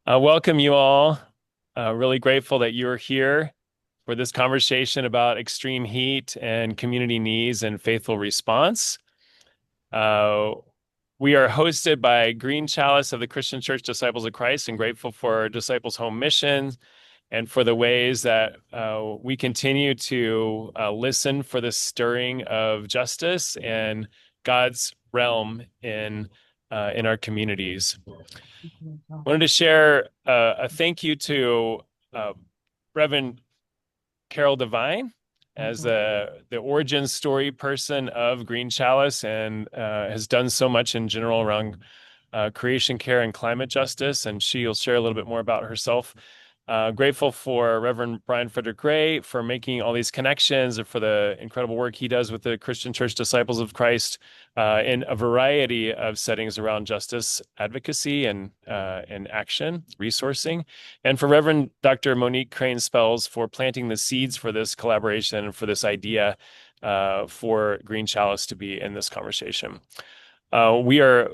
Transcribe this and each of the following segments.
Welcome you all. Really grateful that you're here for this conversation about extreme heat and community needs and faithful response. Uh, we are hosted by Green Chalice of the Christian Church Disciples of Christ and grateful for Disciples Home Mission and for the ways that we continue to listen for the stirring of justice and God's realm in our communities. Wanted to share a thank you to uh, Reverend Carol Devine as the origin story person of Green Chalice and has done so much in general around creation care and climate justice. And she'll share a little bit more about herself. Grateful for Reverend Brian Frederick Gray for making all these connections and for the incredible work he does with the Christian Church Disciples of Christ in a variety of settings around justice, advocacy, and action, resourcing. And for Reverend Dr. Monique Crane Spells for planting the seeds for this collaboration and for this idea for Green Chalice to be in this conversation. We are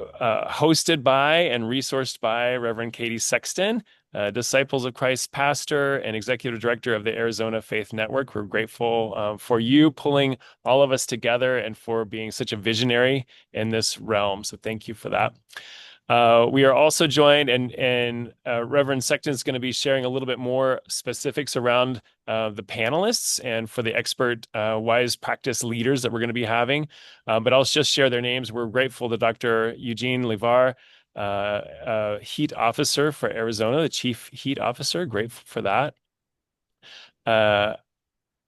hosted by and resourced by Reverend Katie Sexton, Disciples of Christ pastor and executive director of the Arizona Faith Network. We're grateful for you pulling all of us together and for being such a visionary in this realm. So thank you for that. We are also joined, and Reverend Sexton is going to be sharing a little bit more specifics around the panelists and for the expert wise practice leaders that we're going to be having. But I'll just share their names. We're grateful to Dr. Eugene Livar, heat officer for Arizona, the chief heat officer. Grateful for that.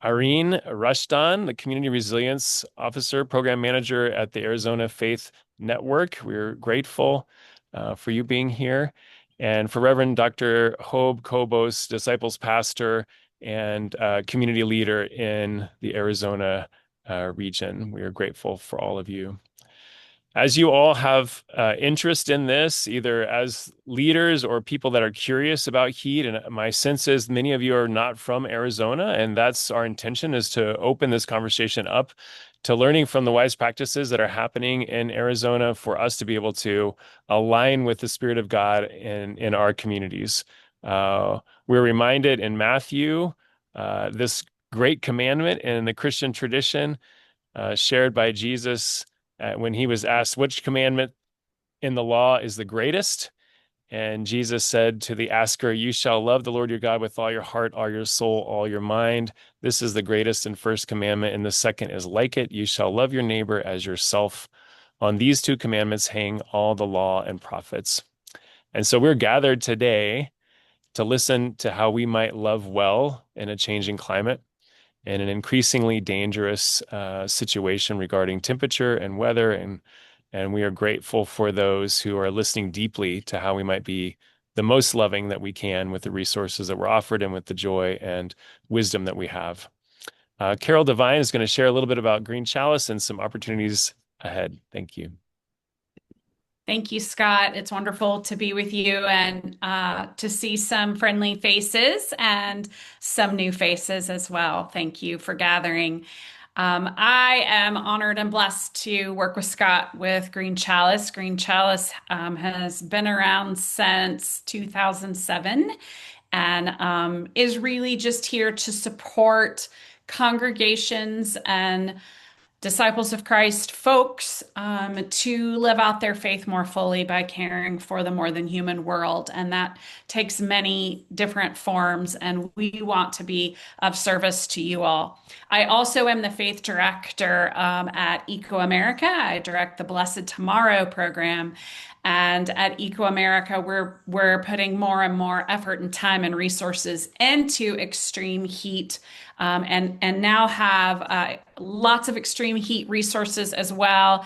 Arene Rushdan, the community resilience officer, program manager at the Arizona Faith Network. We're grateful for you being here. And for Reverend Dr. Hobe Cobos, disciples pastor and community leader in the Arizona region. We are grateful for all of you. As you all have interest in this, either as leaders or people that are curious about heat, and my sense is many of you are not from Arizona, and that's our intention, is to open this conversation up to learning from the wise practices that are happening in Arizona for us to be able to align with the Spirit of God in our communities. We're reminded in Matthew, this great commandment in the Christian tradition shared by Jesus when he was asked which commandment in the law is the greatest. And Jesus said to the asker, "You shall love the Lord your God with all your heart, all your soul, all your mind. This is the greatest and first commandment. And the second is like it. You shall love your neighbor as yourself. On these two commandments hang all the law and prophets." And so we're gathered today to listen to how we might love well in a changing climate, in an increasingly dangerous situation regarding temperature and weather. And we are grateful for those who are listening deeply to how we might be the most loving that we can with the resources that we're offered and with the joy and wisdom that we have. Carol Devine is going to share a little bit about Green Chalice and some opportunities ahead. Thank you. Thank you, Scott. It's wonderful to be with you and to see some friendly faces and some new faces as well. Thank you for gathering. I am honored and blessed to work with Scott with Green Chalice. Green Chalice has been around since 2007 and is really just here to support congregations and disciples of Christ folks to live out their faith more fully by caring for the more than human world. And that takes many different forms, and we want to be of service to you all. I also am the faith director at Eco America. I direct the Blessed Tomorrow program. And at Eco America, we're putting more and more effort and time and resources into extreme heat, and now have lots of extreme heat resources as well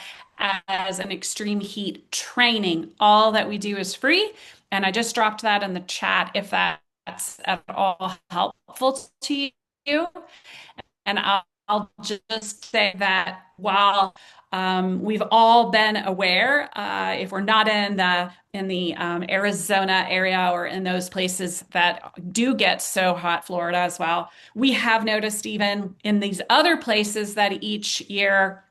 as an extreme heat training. All that we do is free, and I just dropped that in the chat if that's at all helpful to you. And I'll just say that while we've all been aware, if we're not in the Arizona area or in those places that do get so hot, Florida as well, we have noticed even in these other places that each year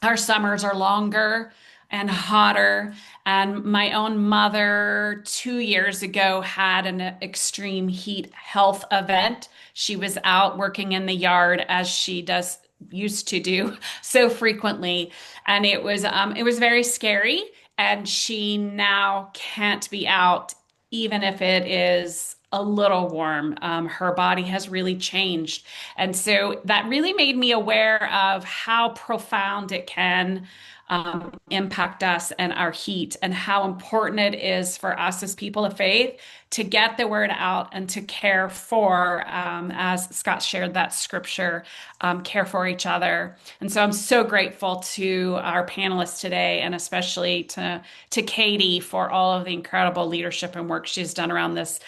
our summers are longer and hotter. And my own mother 2 years ago had an extreme heat health event. She was out working in the yard as she does used to do so frequently, and it was very scary. And she now can't be out even if it is a little warm. Her body has really changed. And so that really made me aware of how profound it can impact us and our heat, and how important it is for us as people of faith to get the word out and to care for, as Scott shared that scripture, care for each other. And so I'm so grateful to our panelists today, and especially to Katie for all of the incredible leadership and work she's done around this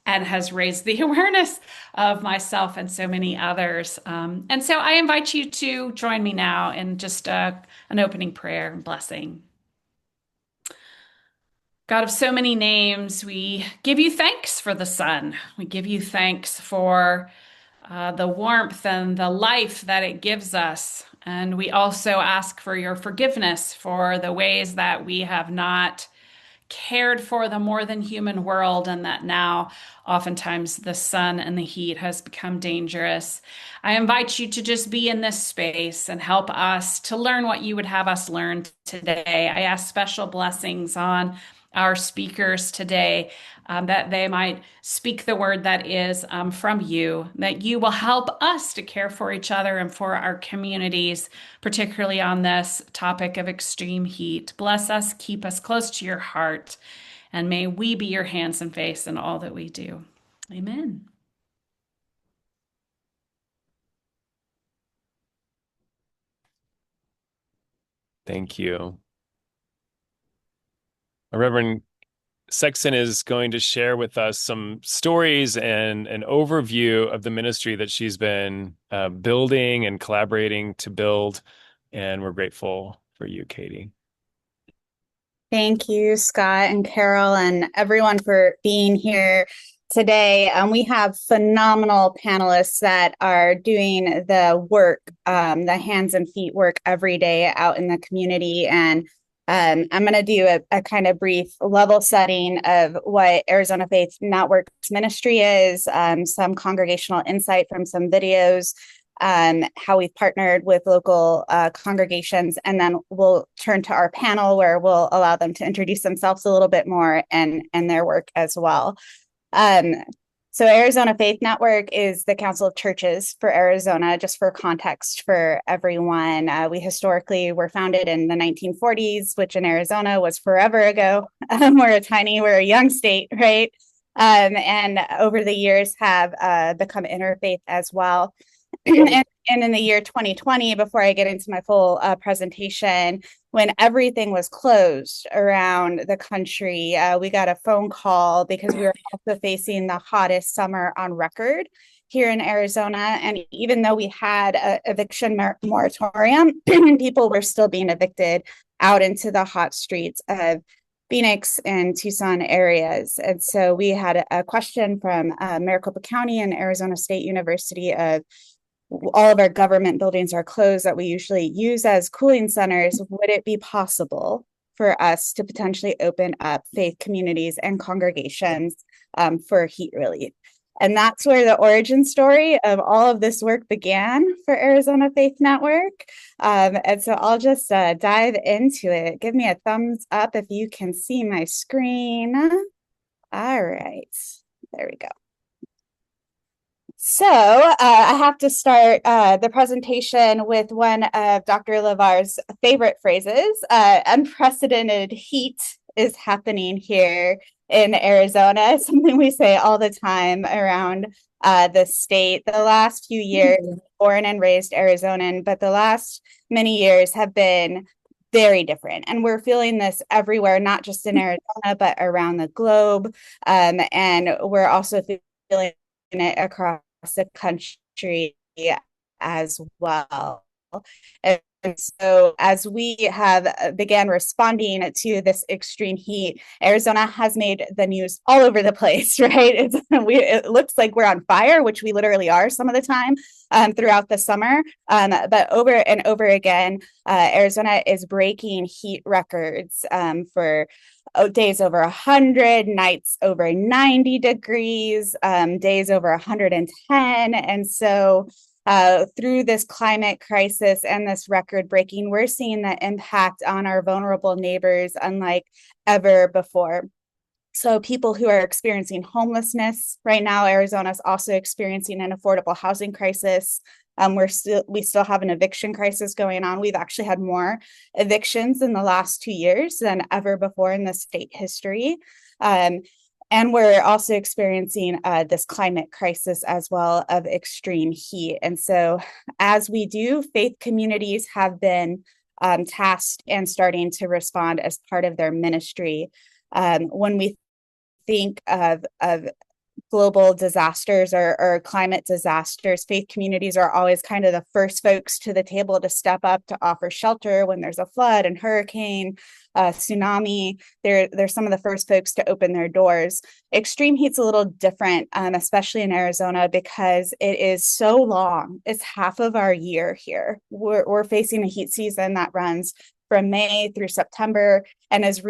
and has raised the awareness of myself and so many others. And so I invite you to join me now in just an opening prayer and blessing. God of so many names, we give you thanks for the sun. We give you thanks for the warmth and the life that it gives us. And we also ask for your forgiveness for the ways that we have not cared for the more than human world, and that now oftentimes the sun and the heat has become dangerous. I invite you to just be in this space and help us to learn what you would have us learn today. I ask special blessings on our speakers today, that they might speak the word that is from you, that you will help us to care for each other and for our communities, particularly on this topic of extreme heat. Bless us, keep us close to your heart, and may we be your hands and face in all that we do. Amen. Thank you. Reverend Sexton is going to share with us some stories and an overview of the ministry that she's been building and collaborating to build. And we're grateful for you, Katie. Thank you, Scott and Carol, and everyone for being here today. We have phenomenal panelists that are doing the work, the hands and feet work every day out in the community. And I'm going to do a kind of brief level setting of what Arizona Faith Network's ministry is, some congregational insight from some videos, how we've partnered with local congregations, and then we'll turn to our panel where we'll allow them to introduce themselves a little bit more and their work as well. So Arizona Faith Network is the Council of Churches for Arizona, just for context for everyone. We historically were founded in the 1940s, which in Arizona was forever ago. We're a young state, right? And over the years have become interfaith as well. And in the year 2020, before I get into my full presentation, when everything was closed around the country, we got a phone call because we were also facing the hottest summer on record here in Arizona. And even though we had an eviction moratorium, people were still being evicted out into the hot streets of Phoenix and Tucson areas. And so we had a question from Maricopa County and Arizona State University of all of our government buildings are closed that we usually use as cooling centers. Would it be possible for us to potentially open up faith communities and congregations for heat relief? And that's where the origin story of all of this work began for Arizona Faith Network. And so I'll just dive into it. Give me a thumbs up if you can see my screen. All right, there we go. So I have to start the presentation with one of Dr. Livar's favorite phrases. Unprecedented heat is happening here in Arizona, something we say all the time around the state. The last few years, born and raised Arizonan, but the last many years have been very different. And we're feeling this everywhere, not just in Arizona, but around the globe. And we're also feeling it across the country as well. And And so as we have began responding to this extreme heat, Arizona has made the news all over the place, right? It looks like we're on fire, which we literally are some of the time throughout the summer. But over and over again, Arizona is breaking heat records for days over 100, nights over 90 degrees, days over 110. And so through this climate crisis and this record breaking, we're seeing the impact on our vulnerable neighbors unlike ever before. So people who are experiencing homelessness right now, Arizona is also experiencing an affordable housing crisis. We still have an eviction crisis going on. We've actually had more evictions in the last 2 years than ever before in the state history. And we're also experiencing this climate crisis as well of extreme heat. And so as we do, faith communities have been tasked and starting to respond as part of their ministry. When we think of global disasters or climate disasters, faith communities are always kind of the first folks to the table to step up to offer shelter when there's a flood and hurricane, tsunami. They're some of the first folks to open their doors. Extreme heat's a little different, especially in Arizona, because it is so long. It's half of our year here. We're facing a heat season that runs from May through September and has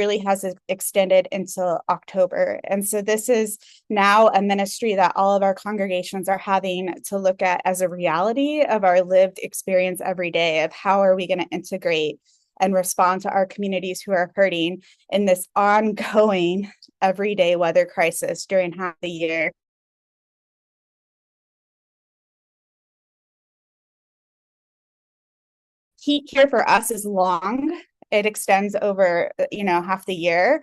extended into October. And so this is now a ministry that all of our congregations are having to look at as a reality of our lived experience every day of how are we going to integrate and respond to our communities who are hurting in this ongoing everyday weather crisis during half the year. Heat here for us is long. It extends over, half the year.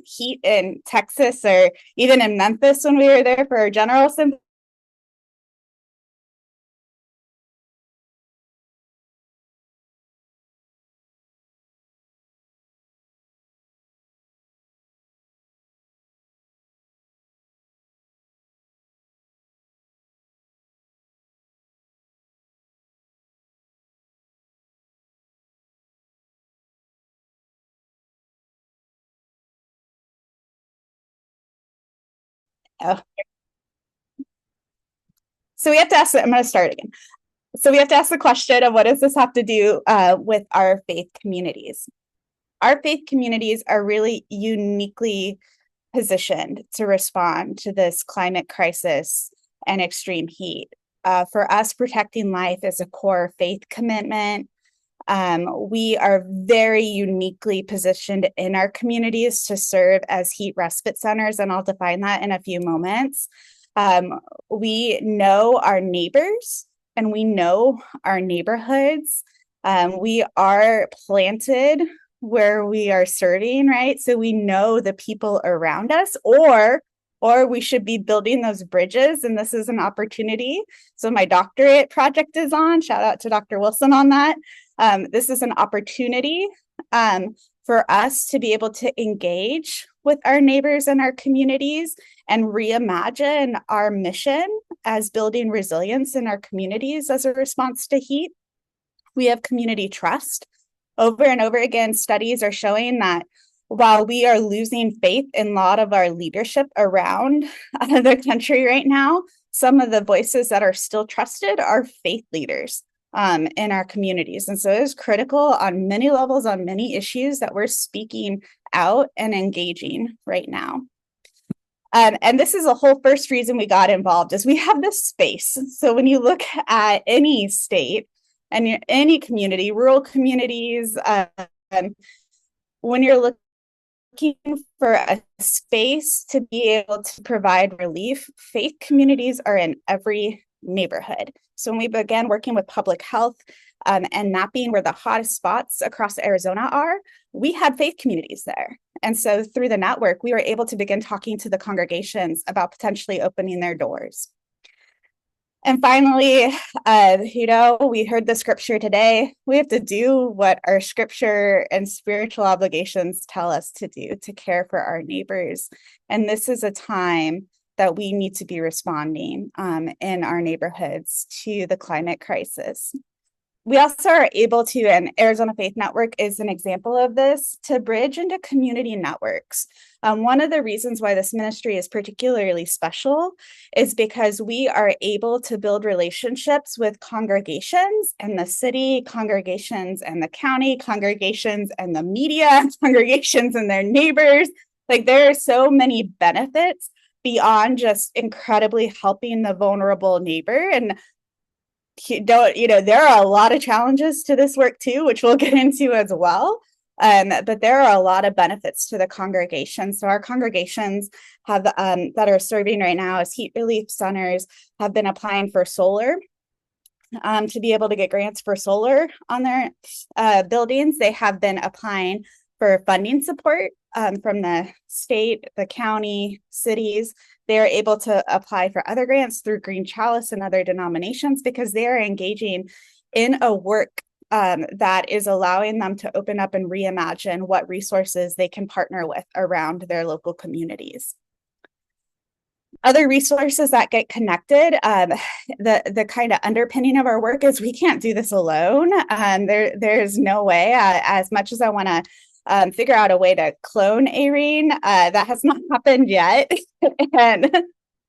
Heat in Texas or even in Memphis when we were there for our general assembly. Oh. So we have to ask, I'm going to start again. So we have to ask the question of what does this have to do with our faith communities? Our faith communities are really uniquely positioned to respond to this climate crisis and extreme heat. For us, protecting life is a core faith commitment. We are very uniquely positioned in our communities to serve as heat respite centers, and I'll define that in a few moments. We know our neighbors and we know our neighborhoods. We are planted where we are serving, right? So we know the people around us, or we should be building those bridges, and this is an opportunity. So my doctorate project is on. Shout out to Dr. Wilson on that. This is an opportunity for us to be able to engage with our neighbors and our communities and reimagine our mission as building resilience in our communities as a response to heat. We have community trust. Over and over again, studies are showing that while we are losing faith in a lot of our leadership around the country right now, some of the voices that are still trusted are faith leaders in our communities. And so it is critical on many levels, on many issues that we're speaking out and engaging right now. And this is the whole first reason we got involved is we have this space. So when you look at any state and any community, rural communities, when you're looking for a space to be able to provide relief, faith communities are in every neighborhood. So when we began working with public health and mapping where the hottest spots across Arizona are, we had faith communities there. And so through the network, we were able to begin talking to the congregations about potentially opening their doors. And finally, we heard the scripture today. We have to do what our scripture and spiritual obligations tell us to do, to care for our neighbors. And this is a time that we need to be responding in our neighborhoods to the climate crisis. We also are able to, and Arizona Faith Network is an example of this, to bridge into community networks. One of the reasons why this ministry is particularly special is because we are able to build relationships with congregations and the city, congregations and the county, congregations and the media, congregations and their neighbors. Like, there are so many benefits beyond just incredibly helping the vulnerable neighbor. And there are a lot of challenges to this work too, which we'll get into as well. But there are a lot of benefits to the congregation. So our congregations have that are serving right now as heat relief centers have been applying for solar. To be able to get grants for solar on their buildings. They have been applying for funding support from the state, the county, cities. They are able to apply for other grants through Green Chalice and other denominations because they are engaging in a work that is allowing them to open up and reimagine what resources they can partner with around their local communities. Other resources that get connected, the kind of underpinning of our work is we can't do this alone. There's no way, as much as I want to figure out a way to clone Arene, that has not happened yet.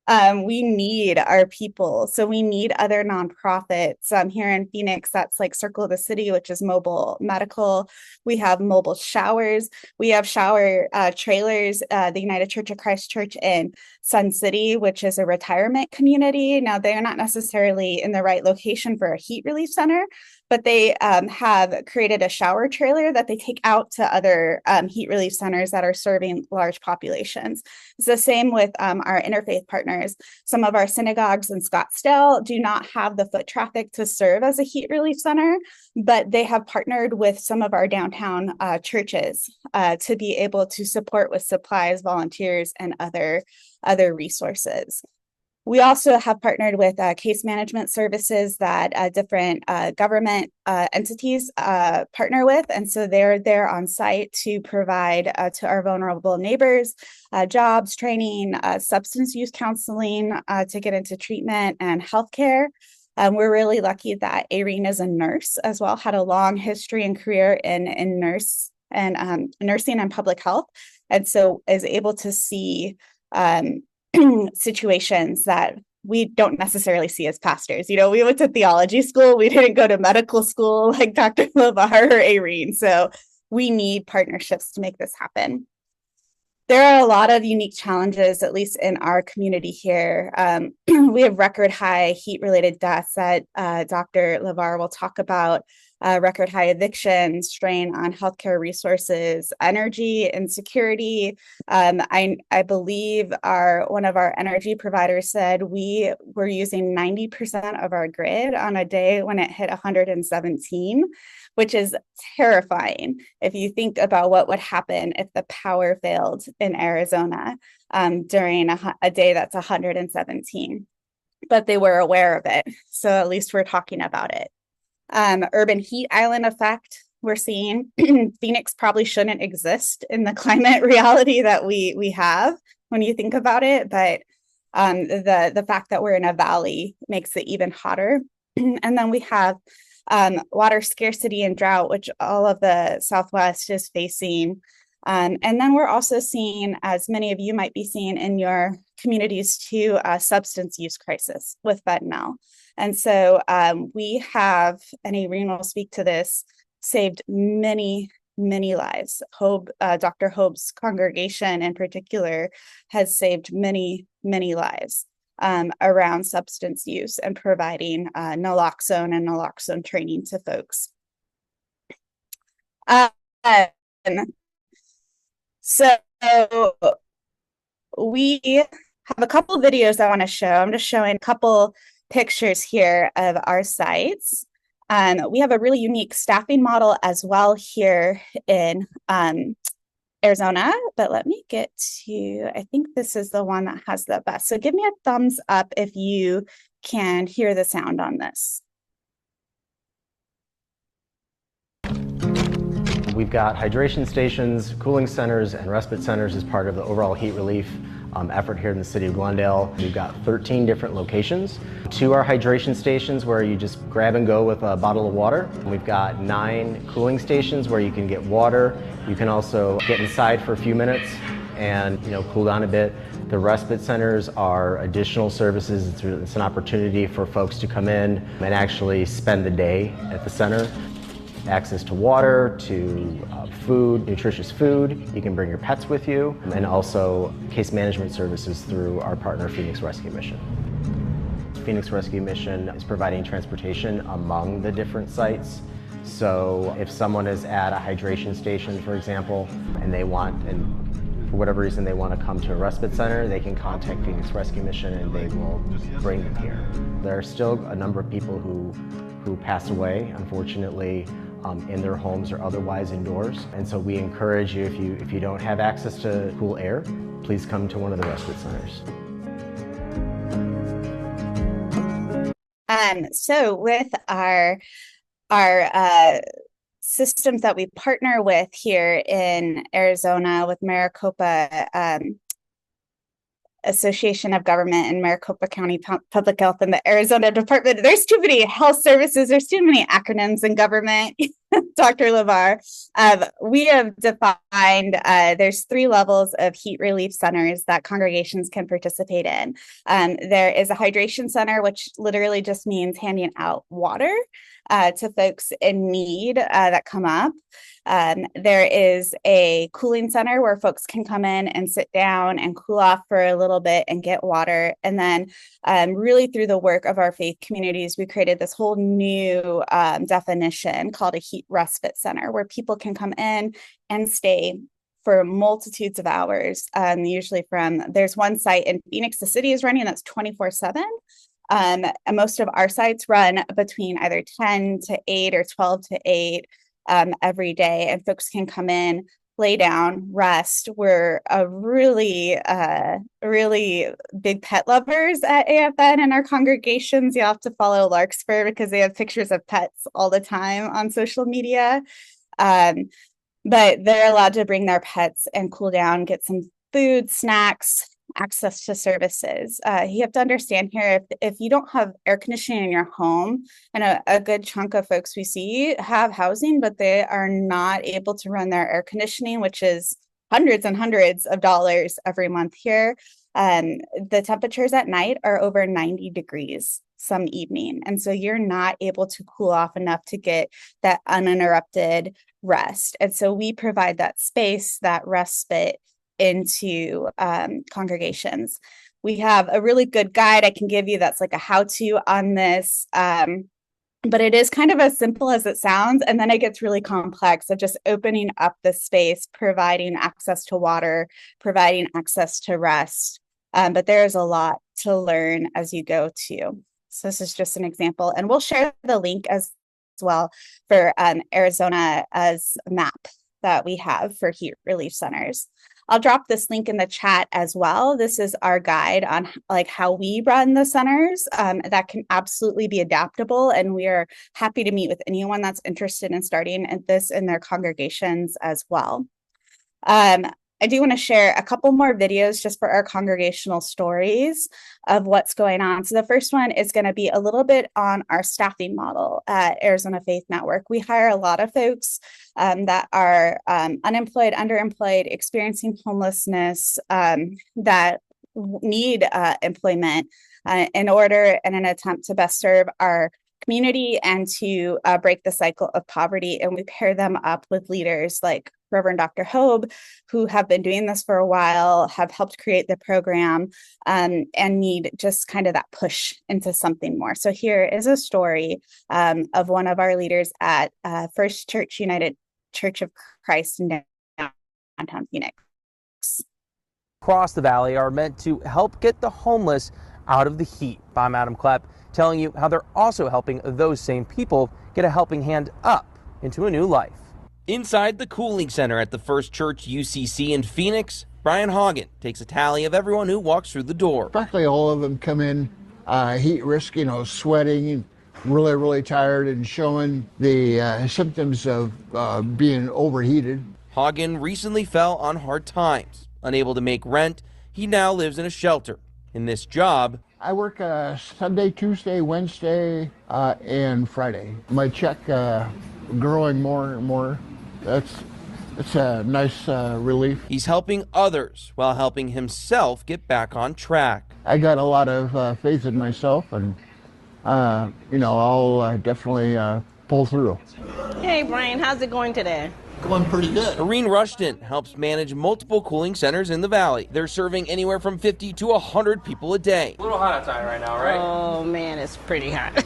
And we need our people. So we need other nonprofits. Here in Phoenix, that's like Circle of the City, which is mobile medical. We have mobile showers. We have shower trailers, the United Church of Christ Church in Sun City, which is a retirement community. Now, they're not necessarily in the right location for a heat relief center, but they have created a shower trailer that they take out to other heat relief centers that are serving large populations. It's the same with our interfaith partners. Some of our synagogues in Scottsdale do not have the foot traffic to serve as a heat relief center, but they have partnered with some of our downtown churches to be able to support with supplies, volunteers, and other resources. We also have partnered with case management services that different government entities partner with. And so they're there on site to provide to our vulnerable neighbors jobs, training, substance use counseling to get into treatment and healthcare. We're really lucky that Arene is a nurse as well, had a long history and career in nursing and public health. And so is able to see situations that we don't necessarily see as pastors. We went to theology school. We didn't go to medical school like Dr. Livar or Arene. So we need partnerships to make this happen. There are a lot of unique challenges, at least in our community here. We have record high heat-related deaths that Dr. Livar will talk about. Record high eviction, strain on healthcare resources, energy insecurity. I believe one of our energy providers said we were using 90% of our grid on a day when it hit 117, which is terrifying if you think about what would happen if the power failed in Arizona during a day that's 117. But they were aware of it, so at least we're talking about it. Urban heat island effect we're seeing. Phoenix probably shouldn't exist in the climate reality that we have when you think about it, but the fact that we're in a valley makes it even hotter. And then we have water scarcity and drought, which all of the Southwest is facing. And then we're also seeing, as many of you might be seeing in your communities too, a substance use crisis with fentanyl. And so we have, and Arene will speak to this, saved many, many lives. Dr. Hope's congregation in particular has saved many, many lives around substance use and providing naloxone and naloxone training to folks. So we have a couple of videos I want to show. I'm just showing a couple pictures here of our sites. We have a really unique staffing model as well here in Arizona, but let me get to, I think this is the one that has the best. So give me a thumbs up if you can hear the sound on this. We've got hydration stations, cooling centers, and respite centers as part of the overall heat relief effort here in the city of Glendale. We've got 13 different locations. 2 are hydration stations where you just grab and go with a bottle of water. We've got 9 cooling stations where you can get water. You can also get inside for a few minutes and cool down a bit. The respite centers are additional services. It's an opportunity for folks to come in and actually spend the day at the center. Access to water, to food, nutritious food. You can bring your pets with you, and also case management services through our partner Phoenix Rescue Mission. Phoenix Rescue Mission is providing transportation among the different sites. So if someone is at a hydration station, for example, and for whatever reason they want to come to a respite center, they can contact Phoenix Rescue Mission and they will bring them here. There are still a number of people who pass away, unfortunately, in their homes or otherwise indoors. And so we encourage you, if you don't have access to cool air, please come to one of the respite centers. So with our systems that we partner with here in Arizona with Maricopa Association of Government and Maricopa County Public Health and the Arizona Department. There's too many health services. There's too many acronyms in government, Dr. Livar. We have defined, there's 3 levels of heat relief centers that congregations can participate in. There is a hydration center, which literally just means handing out water to folks in need that come up. There is a cooling center where folks can come in and sit down and cool off for a little bit and get water. And then really through the work of our faith communities, we created this whole new definition called a heat respite center where people can come in and stay for multitudes of hours. Usually there's one site in Phoenix, the city is running that's 24/7. And most of our sites run between either 10 to 8 or 12 to 8 every day, and folks can come in, lay down, rest. We're a really big pet lovers at AFN and our congregations. You have to follow Larkspur because they have pictures of pets all the time on social media. But they're allowed to bring their pets and cool down, get some food, snacks, access to services. You have to understand here, if you don't have air conditioning in your home, and a good chunk of folks we see have housing, but they are not able to run their air conditioning, which is hundreds and hundreds of dollars every month here. The temperatures at night are over 90 degrees some evening. And so you're not able to cool off enough to get that uninterrupted rest. And so we provide that space, that respite into congregations. We have a really good guide I can give you that's like a how-to on this, but it is kind of as simple as it sounds, and then it gets really complex of just opening up the space, providing access to water, providing access to rest, but there's a lot to learn as you go too. So this is just an example, and we'll share the link as well for Arizona as a map that we have for heat relief centers. I'll drop this link in the chat as well. This is our guide on how we run the centers that can absolutely be adaptable. And we are happy to meet with anyone that's interested in starting at this in their congregations as well. I do want to share a couple more videos just for our congregational stories of what's going on. So the first one is going to be a little bit on our staffing model at Arizona Faith Network. We hire a lot of folks that are unemployed, underemployed, experiencing homelessness, that need employment in order and an attempt to best serve our community and to break the cycle of poverty. And we pair them up with leaders like Reverend Dr. Hobe, who have been doing this for a while, have helped create the program, and need just kind of that push into something more. So here is a story of one of our leaders at First Church United Church of Christ in downtown Phoenix. Across the valley are meant to help get the homeless out of the heat. I'm Adam Klepp, telling you how they're also helping those same people get a helping hand up into a new life. Inside the cooling center at the First Church UCC in Phoenix, Brian Hagen takes a tally of everyone who walks through the door. Practically all of them come in heat risk, sweating, really, really tired, and showing the symptoms of being overheated. Hagen recently fell on hard times. Unable to make rent, He now lives in a shelter. In this job, I work Sunday, Tuesday, Wednesday, and Friday. My check growing more and more. It's a nice relief. he's helping others while helping himself get back on track. I got a lot of faith in myself, and I'll definitely pull through. Hey, Brian, how's it going today? Going pretty good. Arene Rushdan helps manage multiple cooling centers in the valley. They're serving anywhere from 50 to 100 people a day. A little hot outside right now, right? Oh, man, it's pretty hot.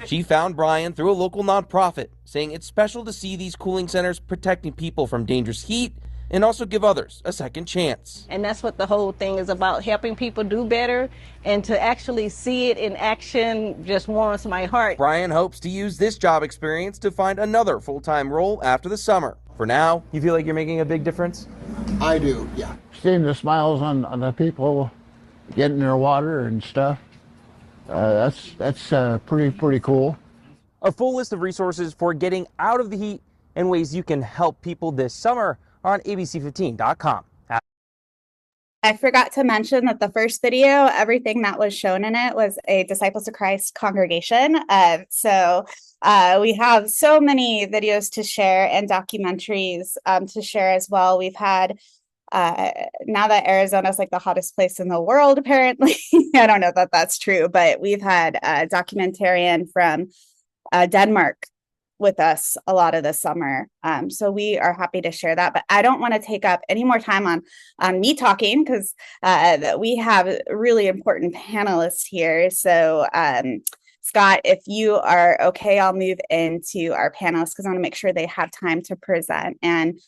She found Brian through a local nonprofit, saying it's special to see these cooling centers protecting people from dangerous heat and also give others a second chance. And that's what the whole thing is about, helping people do better, and to actually see it in action just warms my heart. Brian hopes to use this job experience to find another full-time role after the summer. For now, you feel like you're making a big difference? I do, yeah. Seeing the smiles on the people getting their water and stuff, that's pretty cool. A full list of resources for getting out of the heat and ways you can help people this summer are on abc15.com. I forgot to mention that the first video, everything that was shown in it was a Disciples of Christ congregation. So we have so many videos to share and documentaries to share as well. We've had, now that Arizona is like the hottest place in the world, apparently, I don't know that that's true, but we've had a documentarian from Denmark with us a lot of the summer. So we are happy to share that, but I don't want to take up any more time on me talking because we have really important panelists here. So Scott, if you are okay, I'll move into our panelists because I want to make sure they have time to present. And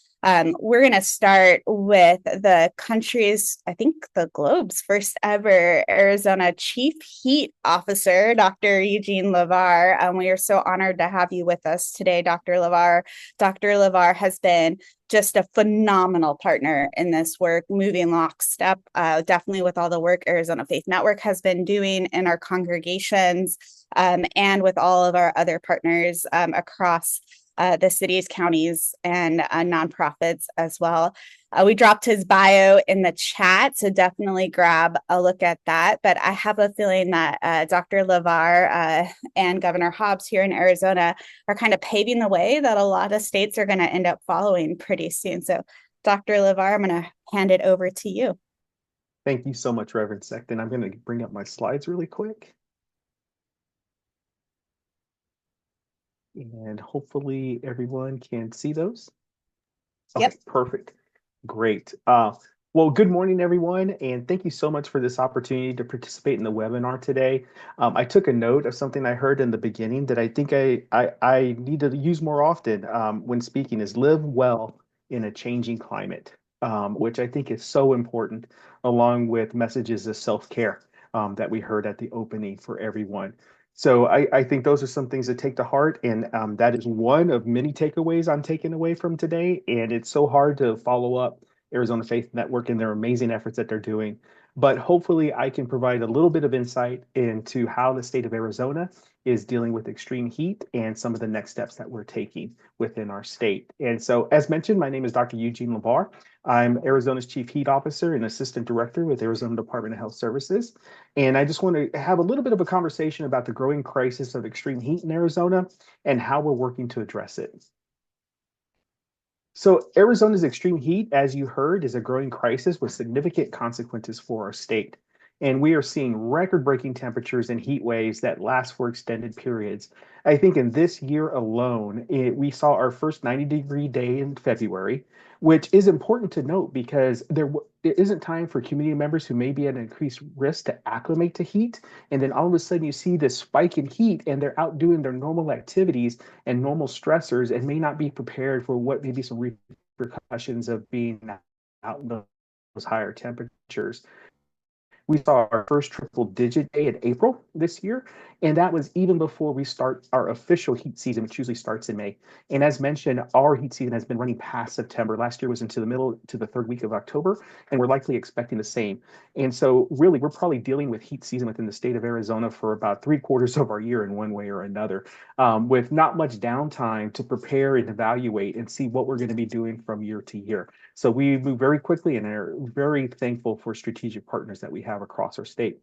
we're going to start with the country's, I think the globe's first ever Arizona Chief Heat Officer, Dr. Eugene Livar. We are so honored to have you with us today, Dr. Livar. Dr. Livar has been just a phenomenal partner in this work, moving lockstep, definitely with all the work Arizona Faith Network has been doing in our congregations and with all of our other partners across the cities, counties, and nonprofits as well. We dropped his bio in the chat, so definitely grab a look at that. But I have a feeling that Dr. Livar and Governor Hobbs here in Arizona are kind of paving the way that a lot of states are going to end up following pretty soon. So Dr. Livar, I'm going to hand it over to you. Thank you so much, Reverend Sexton. I'm going to bring up my slides really quick. And hopefully everyone can see those. Okay, yep. Perfect. Great. Well, good morning, everyone, and thank you so much for this opportunity to participate in the webinar today. I took a note of something I heard in the beginning that I think I need to use more often when speaking is live well in a changing climate, which I think is so important, along with messages of self-care that we heard at the opening for everyone. So I think those are some things to take to heart, and that is one of many takeaways I'm taking away from today. And it's so hard to follow up Arizona Faith Network and their amazing efforts that they're doing. But hopefully I can provide a little bit of insight into how the state of Arizona is dealing with extreme heat and some of the next steps that we're taking within our state. And so, as mentioned, my name is Dr. Eugene Livar. I'm Arizona's Chief Heat Officer and Assistant Director with Arizona Department of Health Services. And I just want to have a little bit of a conversation about the growing crisis of extreme heat in Arizona and how we're working to address it. So Arizona's extreme heat, as you heard, is a growing crisis with significant consequences for our state. And we are seeing record-breaking temperatures and heat waves that last for extended periods. I think in this year alone, we saw our first 90-degree day in February, which is important to note because there isn't time for community members who may be at an increased risk to acclimate to heat. And then all of a sudden you see this spike in heat and they're out doing their normal activities and normal stressors and may not be prepared for what may be some repercussions of being out in those higher temperatures. We saw our first triple digit day in April this year, and that was even before we start our official heat season, which usually starts in May. And as mentioned, our heat season has been running past September. Last year was into the middle to the third week of October, and we're likely expecting the same. And so really, we're probably dealing with heat season within the state of Arizona for about 3/4 of our year in one way or another, with not much downtime to prepare and evaluate and see what we're going to be doing from year to year. So we move very quickly and are very thankful for strategic partners that we have across our state.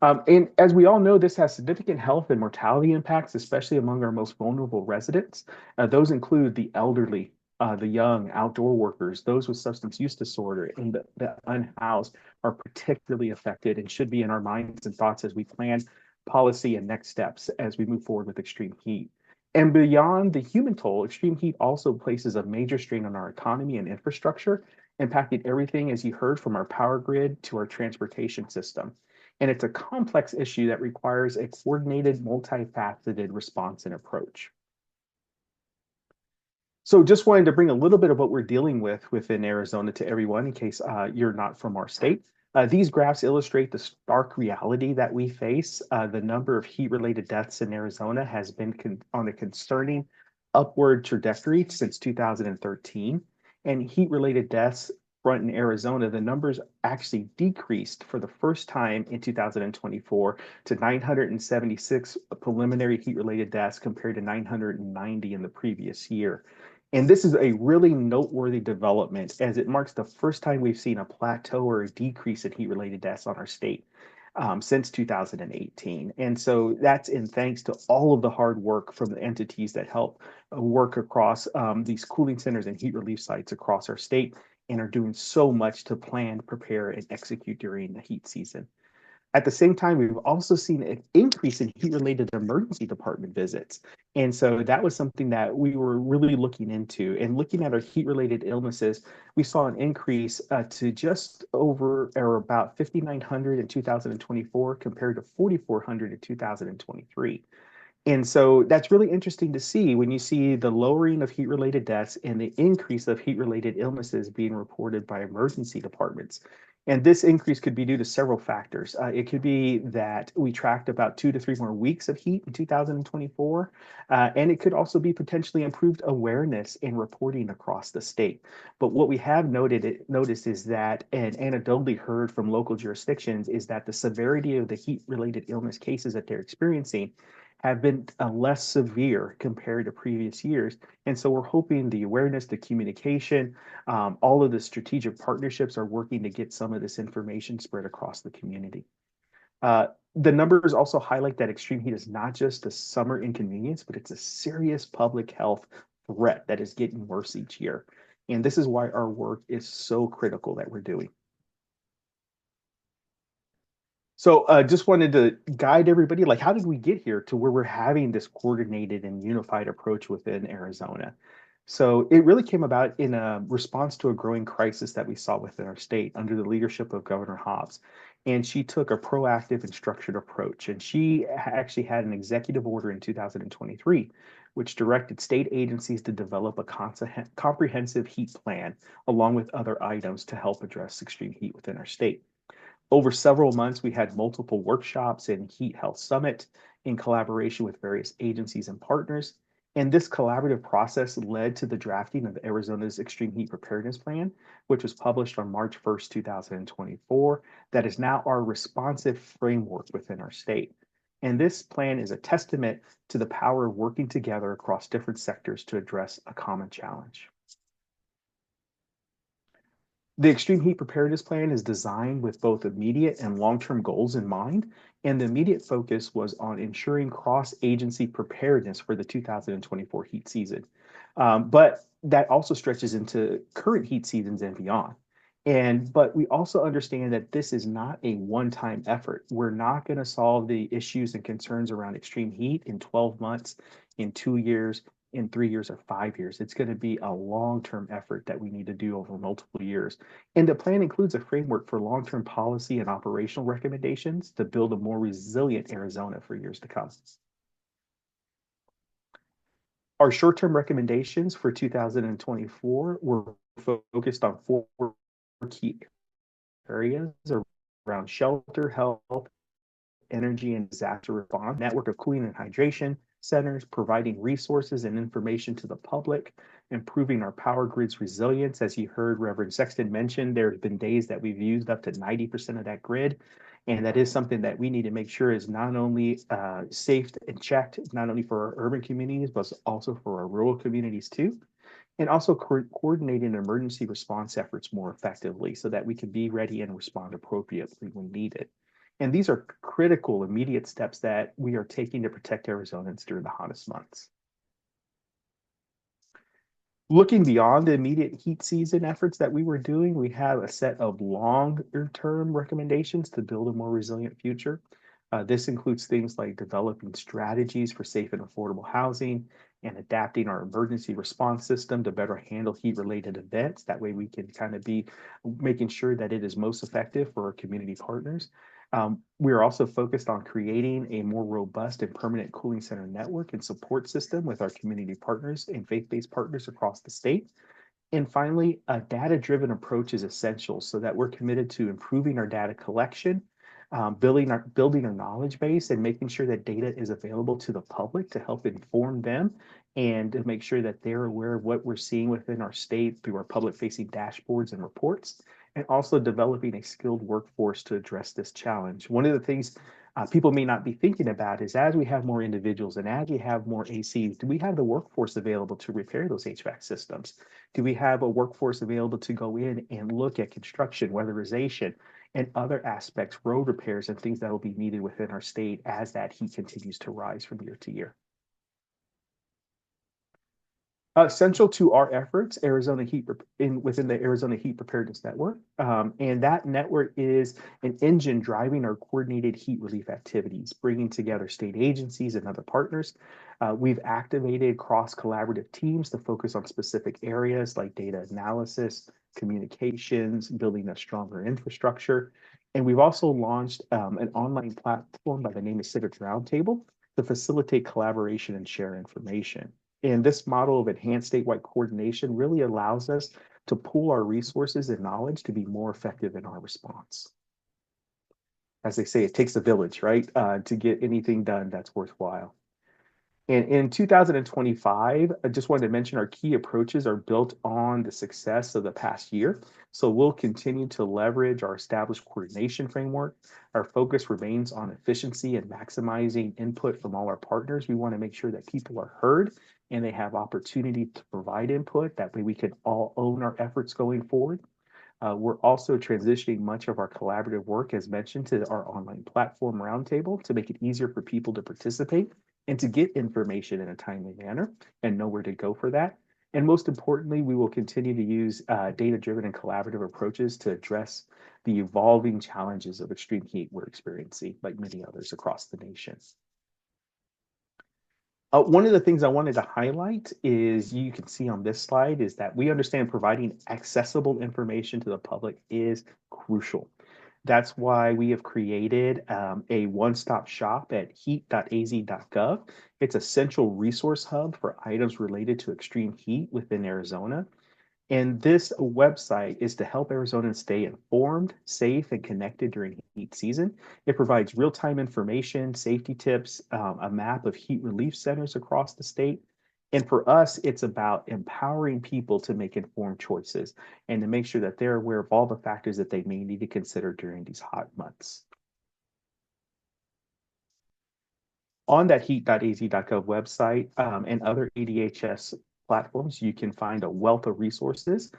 And as we all know, this has significant health and mortality impacts, especially among our most vulnerable residents. Those include the elderly, the young, outdoor workers, those with substance use disorder, and the unhoused are particularly affected and should be in our minds and thoughts as we plan policy and next steps as we move forward with extreme heat. And beyond the human toll, extreme heat also places a major strain on our economy and infrastructure, impacting everything, as you heard, from our power grid to our transportation system. And it's a complex issue that requires a coordinated, multifaceted response and approach. So just wanted to bring a little bit of what we're dealing with within Arizona to everyone in case you're not from our state. These graphs illustrate the stark reality that we face. The number of heat-related deaths in Arizona has been on a concerning upward trajectory since 2013. And heat-related deaths front in Arizona, the numbers actually decreased for the first time in 2024 to 976 preliminary heat-related deaths compared to 990 in the previous year. And this is a really noteworthy development as it marks the first time we've seen a plateau or a decrease in heat-related deaths on our state since 2018. And so that's in thanks to all of the hard work from the entities that help work across these cooling centers and heat relief sites across our state and are doing so much to plan, prepare, and execute during the heat season. At the same time, we've also seen an increase in heat-related emergency department visits. And so that was something that we were really looking into. And looking at our heat-related illnesses, we saw an increase to just over or about 5,900 in 2024 compared to 4,400 in 2023. And so that's really interesting to see when you see the lowering of heat-related deaths and the increase of heat-related illnesses being reported by emergency departments. And this increase could be due to several factors. It could be that we tracked about 2 to 3 more weeks of heat in 2024. And it could also be potentially improved awareness and reporting across the state. But what we have noticed is that, and anecdotally heard from local jurisdictions, is that the severity of the heat-related illness cases that they're experiencing have been less severe compared to previous years. And so we're hoping the awareness, the communication, all of the strategic partnerships are working to get some of this information spread across the community. The numbers also highlight that extreme heat is not just a summer inconvenience, but it's a serious public health threat that is getting worse each year. And this is why our work is so critical that we're doing. So just wanted to guide everybody, like, how did we get here to where we're having this coordinated and unified approach within Arizona? So it really came about in a response to a growing crisis that we saw within our state under the leadership of Governor Hobbs. And she took a proactive and structured approach. And she actually had an executive order in 2023, which directed state agencies to develop a comprehensive heat plan, along with other items to help address extreme heat within our state. Over several months, we had multiple workshops and Heat Health Summit in collaboration with various agencies and partners. And this collaborative process led to the drafting of Arizona's Extreme Heat Preparedness Plan, which was published on March 1st, 2024, that is now our responsive framework within our state. And this plan is a testament to the power of working together across different sectors to address a common challenge. The Extreme Heat Preparedness Plan is designed with both immediate and long-term goals in mind, and the immediate focus was on ensuring cross-agency preparedness for the 2024 heat season. But that also stretches into current heat seasons and beyond. But we also understand that this is not a one-time effort. We're not going to solve the issues and concerns around extreme heat in 12 months, in 2 years, in 3 years, or 5 years. It's going to be a long-term effort that we need to do over multiple years. And the plan includes a framework for long-term policy and operational recommendations to build a more resilient Arizona for years to come. Our short-term recommendations for 2024 were focused on 4 key areas around shelter, health, energy, and disaster response, network of cooling and hydration centers, providing resources and information to the public, improving our power grid's resilience. As you heard Reverend Sexton mention, there have been days that we've used up to 90% of that grid. And that is something that we need to make sure is not only safe and checked, not only for our urban communities, but also for our rural communities too. And also coordinating emergency response efforts more effectively so that we can be ready and respond appropriately when needed. And these are critical, immediate steps that we are taking to protect Arizonans during the hottest months. Looking beyond the immediate heat season efforts that we were doing, we have a set of longer-term recommendations to build a more resilient future. This includes things like developing strategies for safe and affordable housing and adapting our emergency response system to better handle heat-related events. That way we can kind of be making sure that it is most effective for our community partners. We are also focused on creating a more robust and permanent cooling center network and support system with our community partners and faith-based partners across the state. And finally, a data-driven approach is essential so that we're committed to improving our data collection, building our knowledge base, and making sure that data is available to the public to help inform them and to make sure that they're aware of what we're seeing within our state through our public-facing dashboards and reports, and also developing a skilled workforce to address this challenge. One of the things people may not be thinking about is as we have more individuals and as we have more ACs, do we have the workforce available to repair those HVAC systems? Do we have a workforce available to go in and look at construction, weatherization, and other aspects, road repairs, and things that will be needed within our state as that heat continues to rise from year to year? Essential to our efforts, within the Arizona Heat Preparedness Network, and that network is an engine driving our coordinated heat relief activities, bringing together state agencies and other partners. We've activated cross-collaborative teams to focus on specific areas like data analysis, communications, building a stronger infrastructure. And we've also launched an online platform by the name of Civic Roundtable to facilitate collaboration and share information. And this model of enhanced statewide coordination really allows us to pool our resources and knowledge to be more effective in our response. As they say, it takes a village, right, to get anything done that's worthwhile. And in 2025, I just wanted to mention our key approaches are built on the success of the past year. So we'll continue to leverage our established coordination framework. Our focus remains on efficiency and maximizing input from all our partners. We want to make sure that people are heard and they have opportunity to provide input. That way we can all own our efforts going forward. We're also transitioning much of our collaborative work, as mentioned, to our online platform Roundtable to make it easier for people to participate and to get information in a timely manner and know where to go for that. And most importantly, we will continue to use data-driven and collaborative approaches to address the evolving challenges of extreme heat we're experiencing, like many others across the nation. One of the things I wanted to highlight is, you can see on this slide, is that we understand providing accessible information to the public is crucial. That's why we have created a one-stop shop at heat.az.gov. It's a central resource hub for items related to extreme heat within Arizona. And this website is to help Arizonans stay informed, safe, and connected during heat season. It provides real-time information, safety tips, a map of heat relief centers across the state. And for us, it's about empowering people to make informed choices and to make sure that they're aware of all the factors that they may need to consider during these hot months. On that heat.az.gov website and other ADHS platforms, you can find a wealth of resources.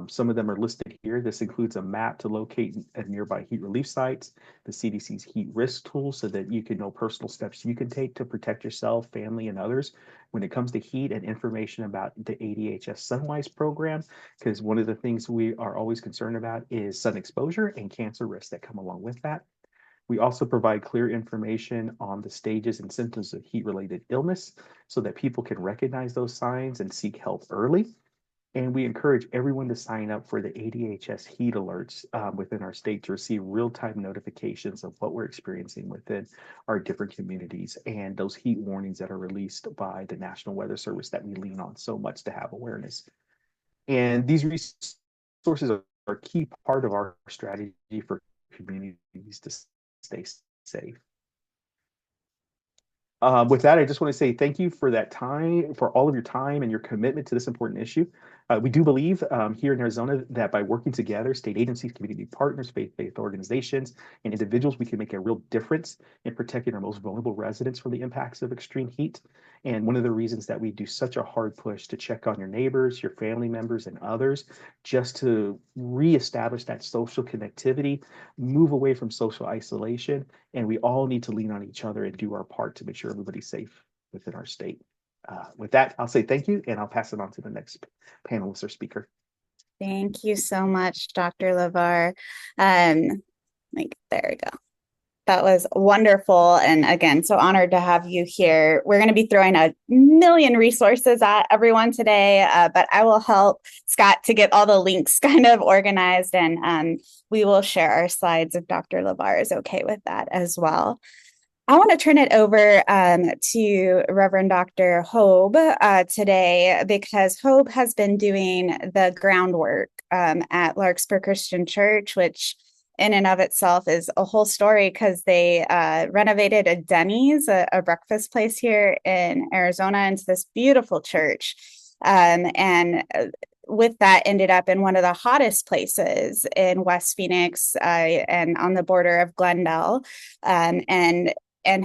Some of them are listed here. This includes a map to locate nearby heat relief sites, the CDC's heat risk tool so that you can know personal steps you can take to protect yourself, family, and others when it comes to heat, and information about the ADHS Sunwise program, because one of the things we are always concerned about is sun exposure and cancer risks that come along with that. We also provide clear information on the stages and symptoms of heat-related illness so that people can recognize those signs and seek help early. And we encourage everyone to sign up for the ADHS heat alerts within our state to receive real-time notifications of what we're experiencing within our different communities and those heat warnings that are released by the National Weather Service that we lean on so much to have awareness. And these resources are a key part of our strategy for communities to stay safe. With that, I just want to say thank you for that time, for all of your time and your commitment to this important issue. We do believe here in Arizona that by working together, state agencies, community partners, faith-based organizations, and individuals, we can make a real difference in protecting our most vulnerable residents from the impacts of extreme heat. And one of the reasons that we do such a hard push to check on your neighbors, your family members, and others, just to reestablish that social connectivity, move away from social isolation, and we all need to lean on each other and do our part to make sure everybody's safe within our state. With that, I'll say thank you, and I'll pass it on to the next panelist or speaker. Thank you so much, Dr. Livar. There we go. That was wonderful. And again, so honored to have you here. We're going to be throwing a million resources at everyone today, but I will help Scott to get all the links kind of organized, and we will share our slides if Dr. Livar is okay with that as well. I want to turn it over to Reverend Dr. Hobe today, because Hobe has been doing the groundwork at Larkspur Christian Church, which in and of itself is a whole story, because they renovated a Denny's, a breakfast place here in Arizona, into this beautiful church. And with that, ended up in one of the hottest places in West Phoenix and on the border of Glendale. And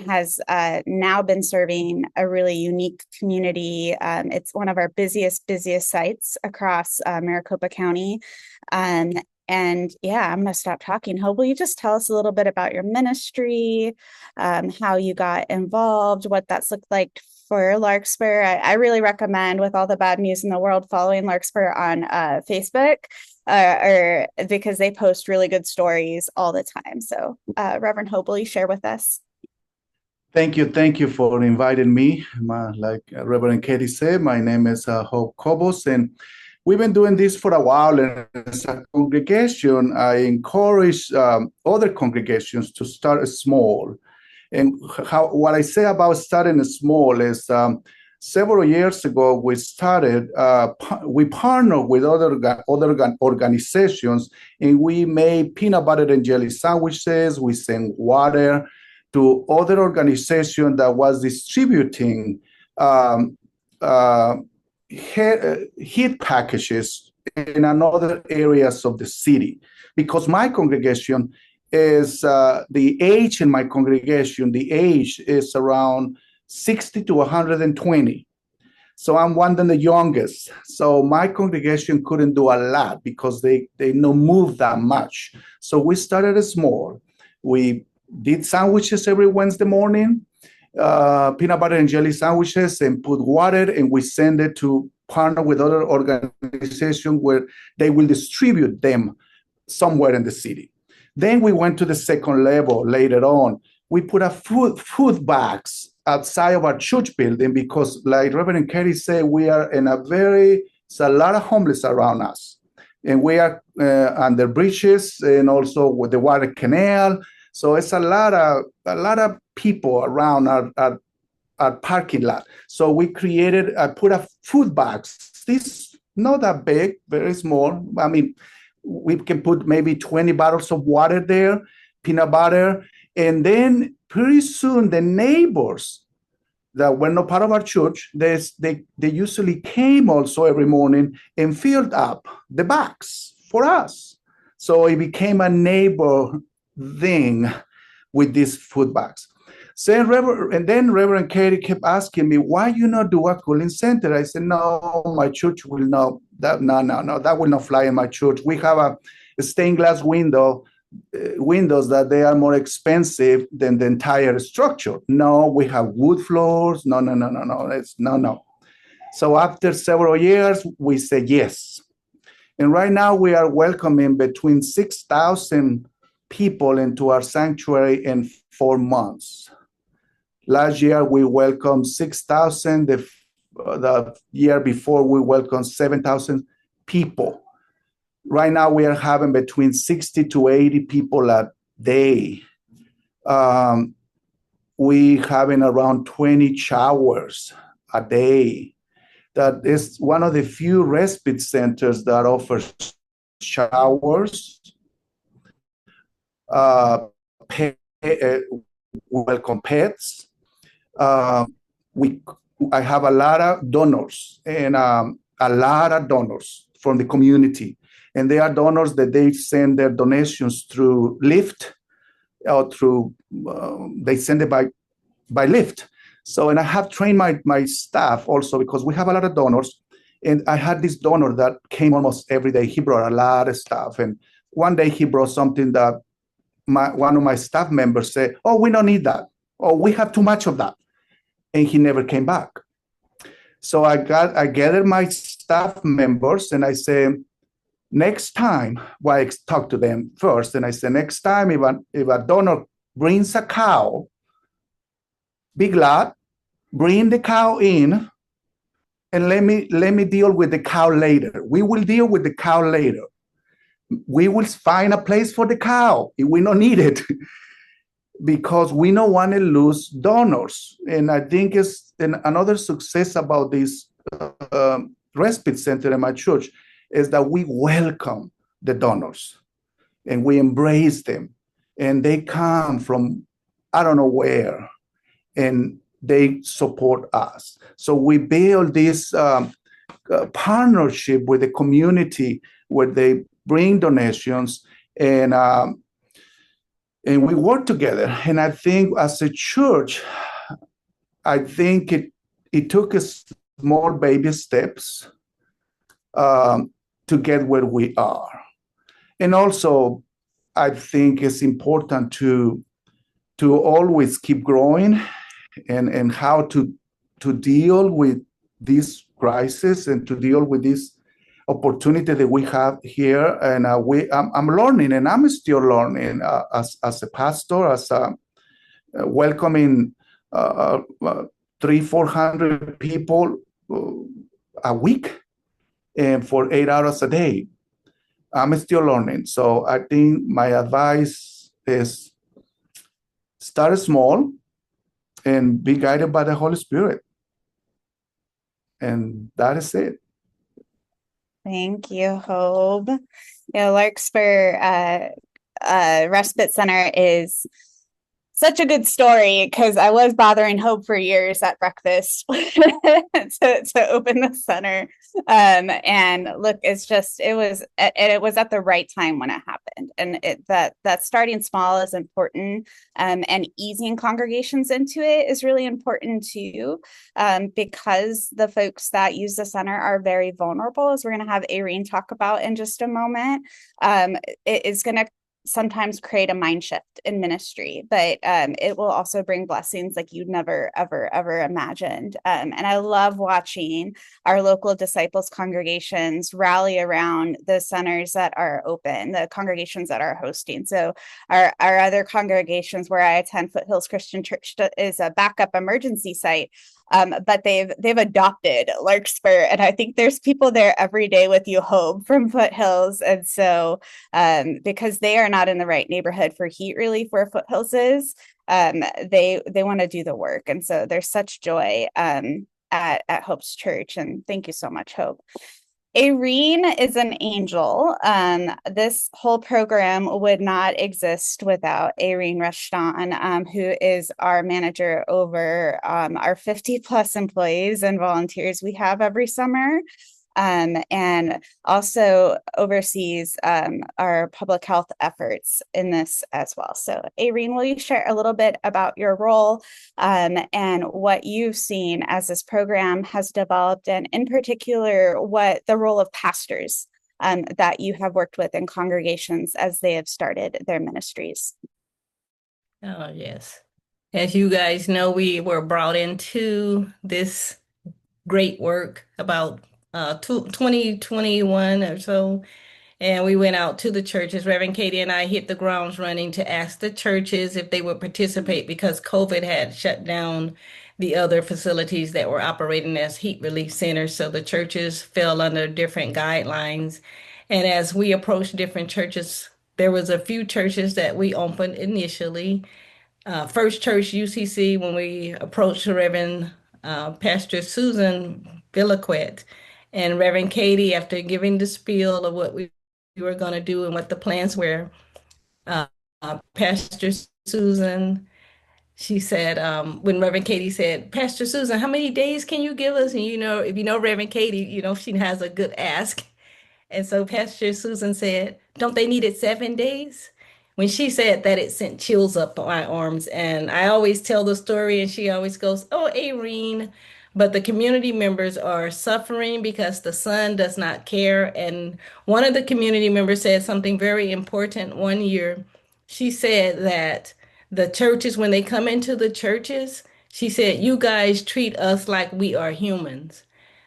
has now been serving a really unique community. It's one of our busiest sites across Maricopa County. And yeah, I'm going to stop talking. Hope, will you just tell us a little bit about your ministry, how you got involved, what that's looked like for Larkspur? I really recommend, with all the bad news in the world, following Larkspur on Facebook, or because they post really good stories all the time. So Reverend Hope, will you share with us? Thank you for inviting me. Like Reverend Katie said, my name is Hope Cobos, and we've been doing this for a while. And as a congregation, I encourage other congregations to start small. And what I say about starting small is several years ago, we partnered with other organizations, and we made peanut butter and jelly sandwiches. We sent water to other organization that was distributing heat packages in another areas of the city. Because my congregation is, the age in my congregation, the age is around 60 to 120. So I'm one of the youngest. So my congregation couldn't do a lot because they don't move that much. So we started small. We did sandwiches every Wednesday morning, peanut butter and jelly sandwiches, and put water, and we send it to partner with other organizations where they will distribute them somewhere in the city. Then we went to the second level later on. We put a food bags outside of our church building because, like Reverend Kerry said, we are in it's a lot of homeless around us. And we are under bridges and also with the water canal. So it's a lot of people around our parking lot. So we put a food box. This not that big, very small. I mean, we can put maybe 20 bottles of water there, peanut butter, and then pretty soon the neighbors that were not part of our church, they usually came also every morning and filled up the box for us. So it became a neighbor thing with these food bags. So Reverend Katie kept asking me, why you not do a cooling center? I said, no, my church will not. No, that will not fly in my church. We have a stained glass windows that they are more expensive than the entire structure. No, we have wood floors. No. It's no. So after several years, we said yes. And right now we are welcoming between 6,000 people into our sanctuary in 4 months. Last year, we welcomed 6,000. The year before, we welcomed 7,000 people. Right now, we are having between 60 to 80 people a day. We having around 20 showers a day. That is one of the few respite centers that offers showers. pay, welcome pets. Uh, we I have a lot of donors and a lot of donors from the community, and they are donors that they send their donations through Lyft or through they send it by Lyft. So, and I have trained my staff also because we have a lot of donors. And I had this donor that came almost every day. He brought a lot of stuff. And one day he brought something that one of my staff members said, "Oh, we don't need that. Oh, we have too much of that." And he never came back. So I gathered my staff members and I said, next time, well, I talked to them first. And I said, next time, if a donor brings a cow, be glad, bring the cow in, and let me deal with the cow later. We will deal with the cow later. We will find a place for the cow if we don't need it because we don't want to lose donors. And I think it's another success about this respite center in my church is that we welcome the donors and we embrace them. And they come from I don't know where, and they support us. So we build this partnership with the community where they bring donations and we work together. And I think as a church, I think it took us small baby steps to get where we are. And also, I think it's important to always keep growing and how to deal with this crisis and to deal with this opportunity that we have here. And I'm learning, and I'm still learning as a pastor, as welcoming 300-400 people a week and for 8 hours a day. I'm still learning. So I think my advice is start small and be guided by the Holy Spirit. And that is it. Thank you, Hope. Yeah, Larkspur Respite Center is such a good story because I was bothering Hope for years at breakfast to open the center. And look, it was at the right time when it happened. And that starting small is important. And easing congregations into it is really important too, because the folks that use the center are very vulnerable, as we're going to have Arene talk about in just a moment. It is going to sometimes create a mind shift in ministry, but it will also bring blessings like you'd never, ever imagined. And I love watching our local disciples congregations rally around the centers that are open, the congregations that are hosting. So our other congregations where I attend, Foothills Christian Church, is a backup emergency site. But they've adopted Larkspur, and I think there's people there every day with you, Hope, from Foothills. And so because they are not in the right neighborhood for heat relief where Foothills is, they want to do the work. And so there's such joy at Hope's church. And thank you so much, Hope. Arene is an angel. This whole program would not exist without Arene Rushdan, who is our manager over our 50 plus employees and volunteers we have every summer. And also oversees our public health efforts in this as well. So Arene, will you share a little bit about your role and what you've seen as this program has developed, and in particular, what the role of pastors that you have worked with in congregations as they have started their ministries? Oh, yes. As you guys know, we were brought into this great work about 2021 or so, and we went out to the churches. Reverend Katie and I hit the grounds running to ask the churches if they would participate because COVID had shut down the other facilities that were operating as heat relief centers. So the churches fell under different guidelines. And as we approached different churches, there was a few churches that we opened initially. First Church UCC, when we approached Reverend Pastor Susan Villaquet and Reverend Katie, after giving the spiel of what we were going to do and what the plans were, Pastor Susan, she said, when Reverend Katie said, Pastor Susan, how many days can you give us? And if you know Reverend Katie, she has a good ask. And so Pastor Susan said, don't they need it 7 days? When she said that, it sent chills up my arms. And I always tell the story, and she always goes, oh, Arene. But the community members are suffering because the sun does not care. And one of the community members said something very important one year. She said that the churches, when they come into the churches, she said, you guys treat us like we are humans.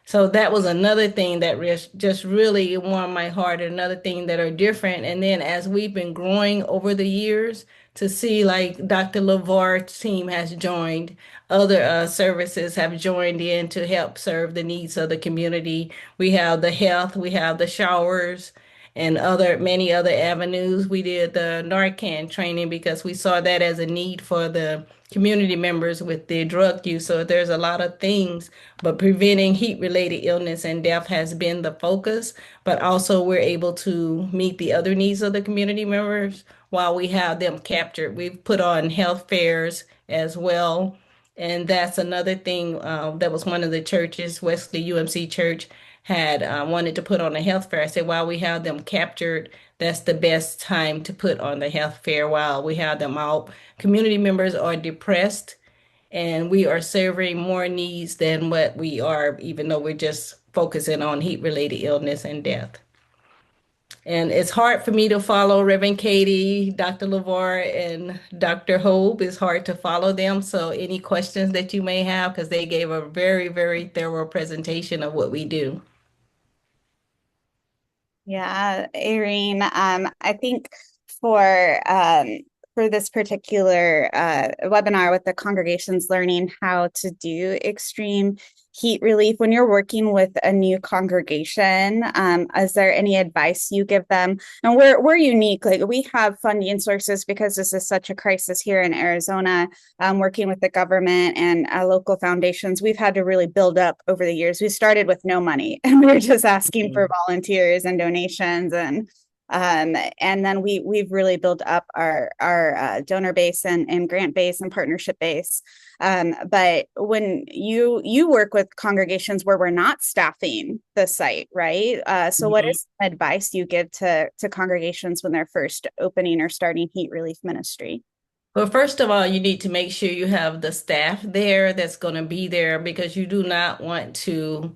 So that was another thing that just really warmed my heart, another thing that are different. And then as we've been growing over the years, to see like Dr. Livar's team has joined, other services have joined in to help serve the needs of the community. We have the health, we have the showers, and many other avenues. We did the Narcan training because we saw that as a need for the community members with their drug use. So there's a lot of things, but preventing heat-related illness and death has been the focus. But also we're able to meet the other needs of the community members while we have them captured. We've put on health fairs as well. And that's another thing that was one of the churches, Wesley UMC Church, had wanted to put on a health fair. I said, while we have them captured, that's the best time to put on the health fair while we have them out. Community members are depressed, and we are serving more needs than what we are, even though we're just focusing on heat-related illness and death. And it's hard for me to follow Reverend Katie, Dr. Livar, and Dr. Hope. It's hard to follow them. So any questions that you may have, because they gave a very, very thorough presentation of what we do. Yeah, Irene, I think for this particular webinar with the congregations learning how to do extreme heat relief, when you're working with a new congregation, is there any advice you give them? And we're unique, like we have funding sources because this is such a crisis here in Arizona, working with the government and local foundations. We've had to really build up over the years. We started with no money and we were just asking for volunteers and donations, and then we've really built up our donor base and grant base and partnership base. But when you work with congregations where we're not staffing the site, right? So what is some advice you give to congregations when they're first opening or starting heat relief ministry? Well, first of all, you need to make sure you have the staff there that's going to be there, because you do not want to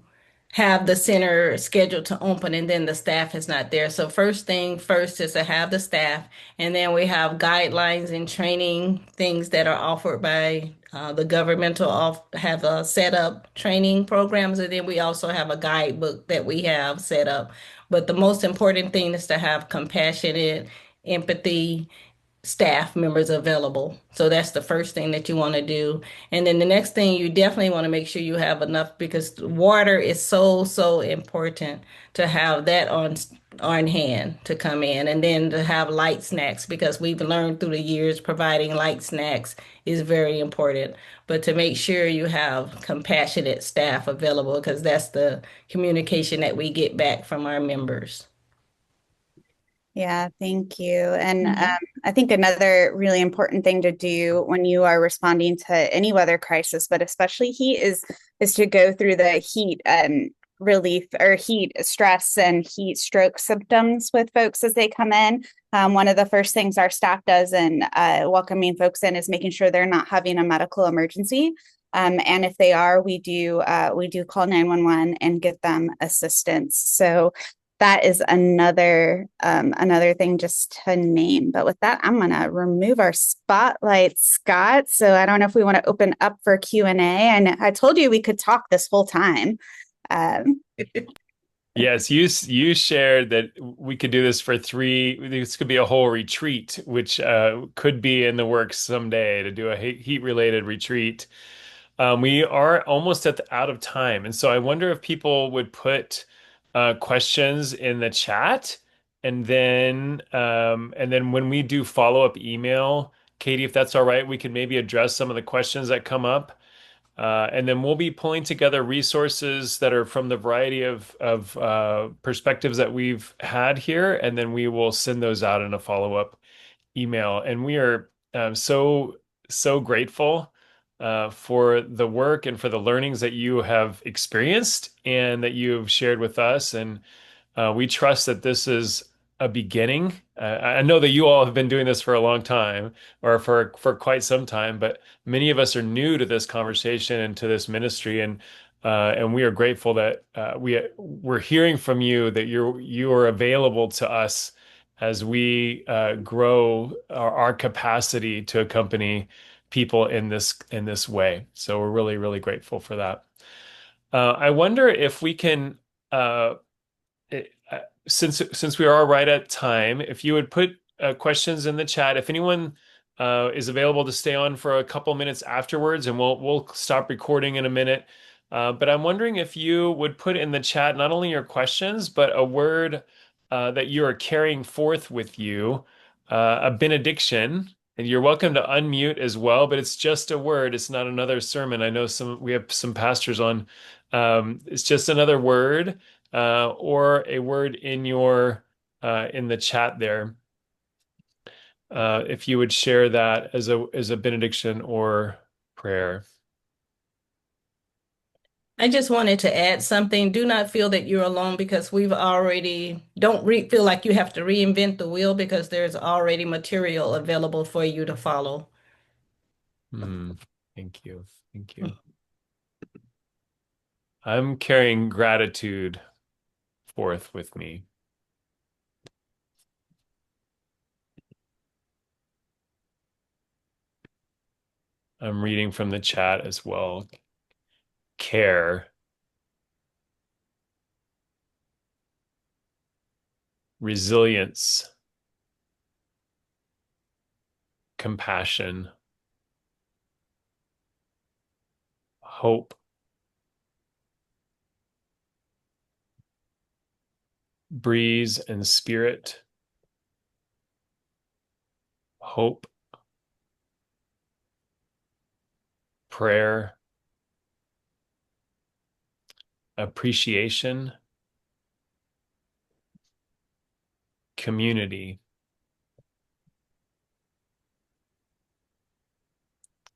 have the center scheduled to open and then the staff is not there. So first thing first is to have the staff, and then we have guidelines and training things that are offered by the governmental have set up training programs, and then we also have a guidebook that we have set up. But the most important thing is to have compassionate, empathy staff members available. So that's the first thing that you want to do. And then the next thing, you definitely want to make sure you have enough, because water is so, so important to have that on hand to come in. And then to have light snacks, because we've learned through the years providing light snacks is very important. But to make sure you have compassionate staff available, because that's the communication that we get back from our members. Yeah, thank you. And I think another really important thing to do when you are responding to any weather crisis, but especially heat, is to go through the heat relief or heat stress and heat stroke symptoms with folks as they come in. One of the first things our staff does in welcoming folks in is making sure they're not having a medical emergency. And if they are, we do call 911 and get them assistance. So that is another thing just to name. But with that, I'm going to remove our spotlight, Scott. So I don't know if we want to open up for Q&A. And I told you we could talk this whole time. Yes, you shared that we could do this for this could be a whole retreat, which could be in the works someday, to do a heat-related retreat. We are almost out of time. And so I wonder if people would put questions in the chat, and then when we do follow-up email, Katie, if that's all right, we could maybe address some of the questions that come up. And then we'll be pulling together resources that are from the variety of perspectives that we've had here, and then we will send those out in a follow-up email, and we are so grateful for the work and for the learnings that you have experienced and that you've shared with us. And we trust that this is a beginning. I know that you all have been doing this for a long time, or for quite some time, but many of us are new to this conversation and to this ministry, and we are grateful that we're hearing from you that you are available to us as we grow our capacity to accompany people in this way. So we're really, really grateful for that. I wonder if we can. It, since we are right at time, if you would put questions in the chat, if anyone is available to stay on for a couple minutes afterwards, and we'll stop recording in a minute. But I'm wondering if you would put in the chat not only your questions, but a word that you are carrying forth with you, a benediction. And you're welcome to unmute as well, but it's just a word. It's not another sermon. I know we have some pastors on. It's just another word or a word in the chat there. If you would share that as a benediction or prayer. I just wanted to add something. Do not feel that you're alone because don't feel like you have to reinvent the wheel because there's already material available for you to follow. Thank you. Thank you. I'm carrying gratitude forth with me. I'm reading from the chat as well. Care, resilience, compassion, hope, breeze and spirit, hope, prayer, appreciation, community.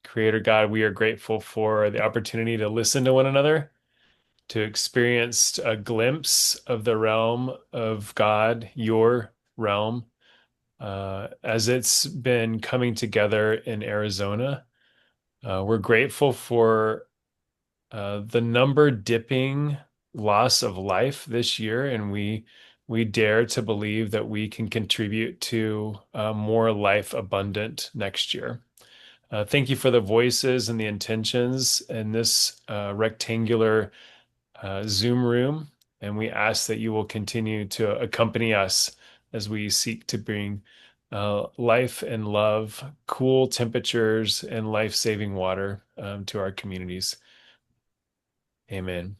Creator God, we are grateful for the opportunity to listen to one another, to experience a glimpse of the realm of God, your realm, as it's been coming together in Arizona. We're grateful for the number dipping loss of life this year, and we dare to believe that we can contribute to more life abundant next year. Thank you for the voices and the intentions in this rectangular Zoom room, and we ask that you will continue to accompany us as we seek to bring life and love, cool temperatures, and life-saving water to our communities. Amen.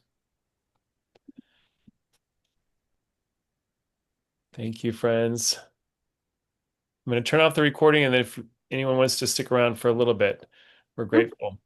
Thank you, friends. I'm going to turn off the recording, and then if anyone wants to stick around for a little bit, we're grateful.